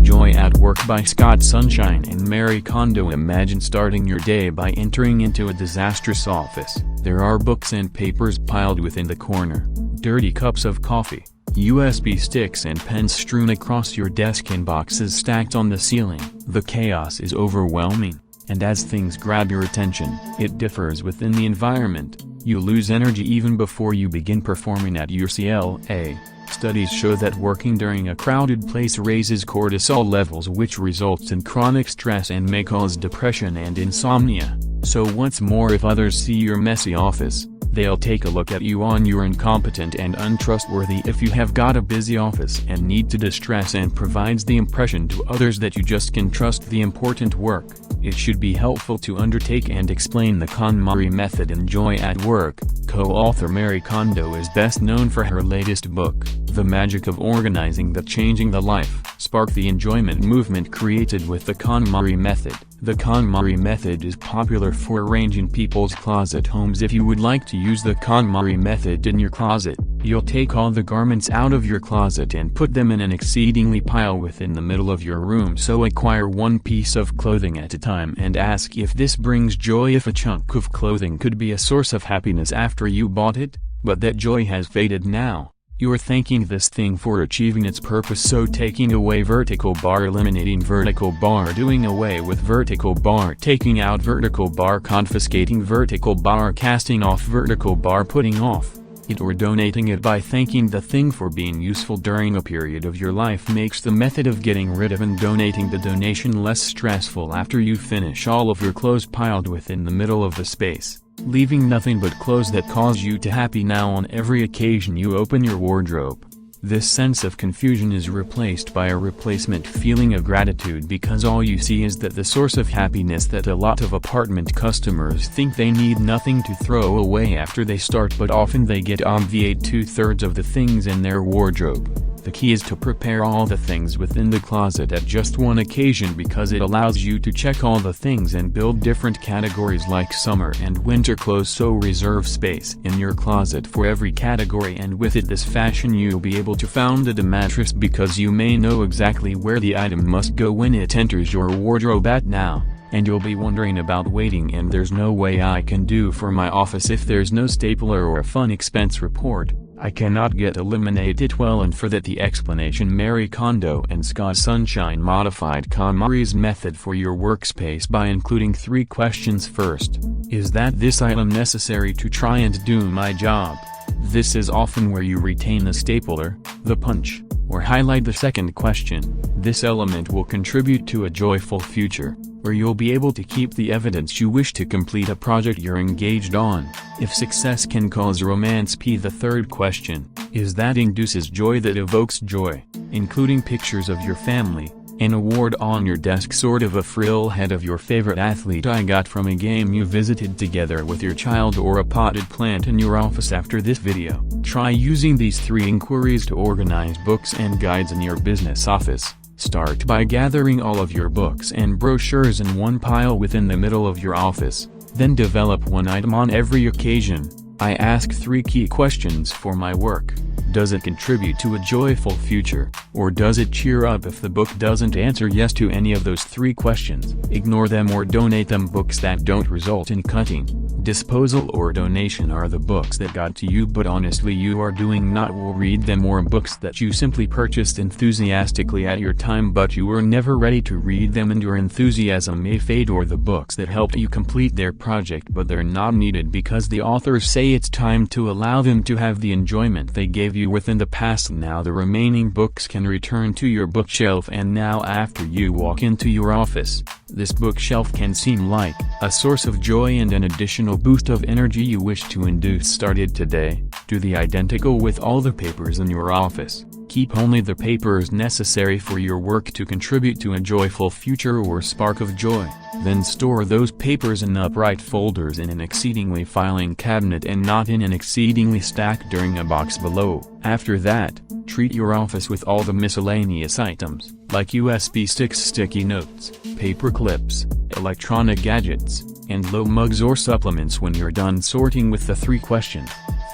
Joy at Work by Scott Sunshine and Mary Kondo. Imagine starting your day by entering into a disastrous office. There are books and papers piled within the corner, dirty cups of coffee, USB sticks and pens strewn across your desk and boxes stacked on the ceiling. The chaos is overwhelming, and as things grab your attention, it differs within the environment. You lose energy even before you begin performing at your CLA. Studies show that working during a crowded place raises cortisol levels, which results in chronic stress and may cause depression and insomnia. So what's more, if others see your messy office, they'll take a look at you on you're incompetent and untrustworthy. If you have got a busy office and need to distress and provides the impression to others that you just can trust the important work, it should be helpful to undertake and explain the KonMari method in Joy at Work. Co-author Mary Kondo is best known for her latest book, The Magic of Organizing That Changing the Life. Spark the enjoyment movement created with the KonMari method. The KonMari method is popular for arranging people's closet homes. If you would like to use the KonMari method in your closet, you'll take all the garments out of your closet and put them in an exceedingly pile within the middle of your room. So acquire one piece of clothing at a time and ask if this brings joy. If a chunk of clothing could be a source of happiness after you bought it, but that joy has faded now, you're thanking this thing for achieving its purpose. So taking away vertical bar, eliminating vertical bar, doing away with vertical bar, taking out vertical bar, confiscating vertical bar, casting off vertical bar, putting off it or donating it by thanking the thing for being useful during a period of your life makes the method of getting rid of and donating the donation less stressful. After you finish all of your clothes piled within the middle of the space, leaving nothing but clothes that cause you to happy. Now on every occasion you open your wardrobe, this sense of confusion is replaced by a replacement feeling of gratitude, because all you see is that the source of happiness that a lot of apartment customers think they need nothing to throw away after they start, but often they get obviate 2/3 of the things in their wardrobe. The key is to prepare all the things within the closet at just one occasion, because it allows you to check all the things and build different categories like summer and winter clothes. So reserve space in your closet for every category, and with it this fashion you'll be able to found a mattress, because you may know exactly where the item must go when it enters your wardrobe at now. And you'll be wondering about waiting, and there's no way I can do for my office if there's no stapler or a fun expense report. I cannot get eliminated. Well, and for that the explanation: Mary Kondo and Scott Sunshine modified KonMari's method for your workspace by including 3 questions. First, is that this item necessary to try and do my job? This is often where you retain the stapler, the punch, or highlight. The second question, this element will contribute to a joyful future, where you'll be able to keep the evidence you wish to complete a project you're engaged on. If success can cause romance. The third question, is that induces joy, that evokes joy, including pictures of your family, an award on your desk, sort of a frill head of your favorite athlete I got from a game you visited together with your child, or a potted plant in your office. After this video, try using these 3 inquiries to organize books and guides in your business office. Start by gathering all of your books and brochures in one pile within the middle of your office. Then develop one item on every occasion. I ask 3 key questions for my work. Does it contribute to a joyful future, or does it cheer up? If the book doesn't answer yes to any of those 3 questions, ignore them or donate them. Books that don't result in cutting, disposal or donation are the books that got to you but honestly you are doing not will read them, or books that you simply purchased enthusiastically at your time but you were never ready to read them and your enthusiasm may fade, or the books that helped you complete their project but they're not needed because the authors say it's time to allow them to have the enjoyment they gave you within the past. Now the remaining books can return to your bookshelf, and now after you walk into your office, this bookshelf can seem like a source of joy and an additional boost of energy you wish to induce. Started today, do the identical with all the papers in your office. Keep only the papers necessary for your work to contribute to a joyful future or spark of joy. Then store those papers in upright folders in an exceedingly filing cabinet and not in an exceedingly stack during a box below. After that, treat your office with all the miscellaneous items, like USB sticks, sticky notes, paper clips, electronic gadgets, and low mugs or supplements. When you're done sorting with the 3 questions,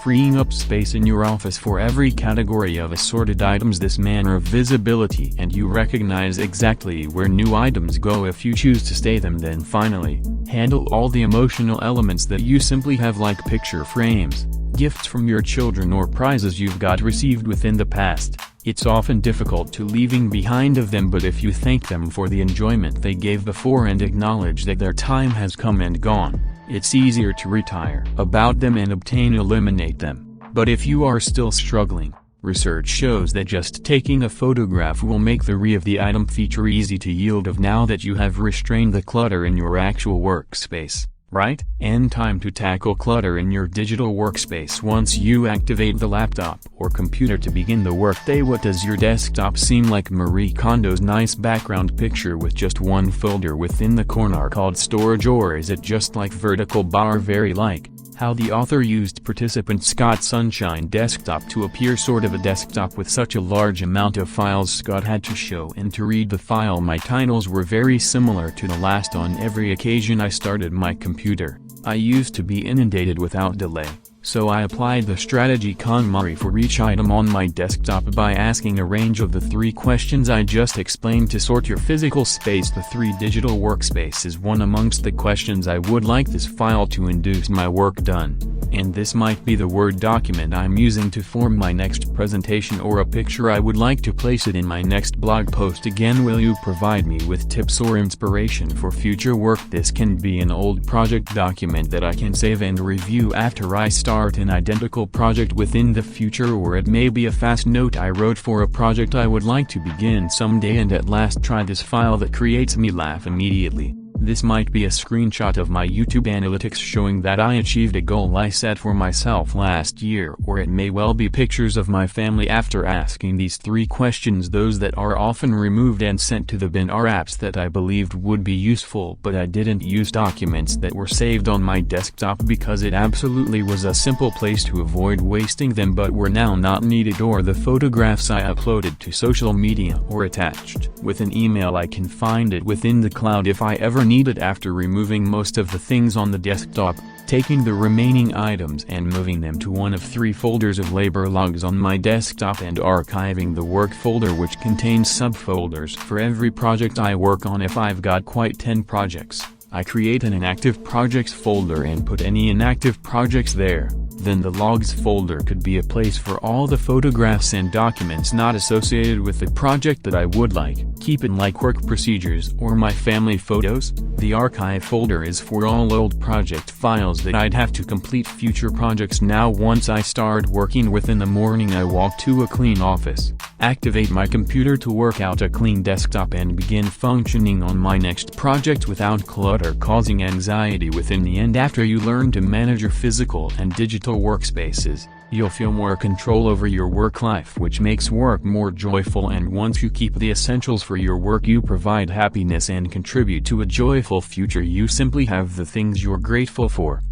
freeing up space in your office for every category of assorted items. This manner of visibility, and you recognize exactly where new items go if you choose to stay them. Then finally, handle all the emotional elements that you simply have, like picture frames, gifts from your children, or prizes you've got received within the past. It's often difficult to leaving behind of them, but if you thank them for the enjoyment they gave before and acknowledge that their time has come and gone, it's easier to retire about them and eliminate them. But if you are still struggling, research shows that just taking a photograph will make the of the item feature easy to yield of now that you have restrained the clutter in your actual workspace. Right? And time to tackle clutter in your digital workspace. Once you activate the laptop or computer to begin the workday, what does your desktop seem like? Marie Kondo's nice background picture with just one folder within the corner called storage, or is it just like vertical bar? Very like how the author used participant Scott Sunshine desktop to appear sort of a desktop with such a large amount of files Scott had to show and to read the file. My titles were very similar to the last. On every occasion I started my computer, I used to be inundated without delay, so I applied the strategy KonMari for each item on my desktop by asking a range of the 3 questions I just explained to sort your physical space. The 3 digital workspaces. One amongst the questions: I would like this file to induce my work done, and this might be the Word document I'm using to form my next presentation, or a picture I would like to place it in my next blog post. Again, will you provide me with tips or inspiration for future work? This can be an old project document that I can save and review after I start an identical project within the future, or it may be a fast note I wrote for a project I would like to begin someday, and at last try this file that creates me laugh immediately. This might be a screenshot of my YouTube analytics showing that I achieved a goal I set for myself last year, or it may well be pictures of my family. After asking these 3 questions, those that are often removed and sent to the bin are apps that I believed would be useful but I didn't use, documents that were saved on my desktop because it absolutely was a simple place to avoid wasting them but were now not needed, or the photographs I uploaded to social media or attached with an email. I can find it within the cloud if I ever need it. After removing most of the things on the desktop, taking the remaining items and moving them to one of 3 folders of labor logs on my desktop, and archiving the work folder, which contains subfolders for every project I work on. If I've got quite 10 projects, I create an inactive projects folder and put any inactive projects there. Then the logs folder could be a place for all the photographs and documents not associated with the project that I would like keep it, like work procedures or my family photos. The archive folder is for all old project files that I'd have to complete future projects. Now once I start working within the morning, I walk to a clean office, activate my computer to work out a clean desktop, and begin functioning on my next project without clutter causing anxiety. Within the end, after you learn to manage your physical and digital workspaces, you'll feel more control over your work life, which makes work more joyful. And once you keep the essentials for your work, you provide happiness and contribute to a joyful future. You simply have the things you're grateful for.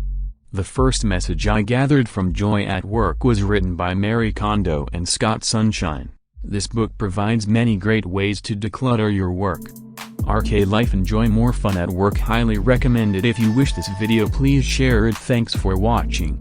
The first message I gathered from Joy at Work was written by Marie Kondo and Scott Sunshine. This book provides many great ways to declutter your work. RK Life, enjoy more fun at work. Highly recommended. If you wish this video, please share it. Thanks for watching.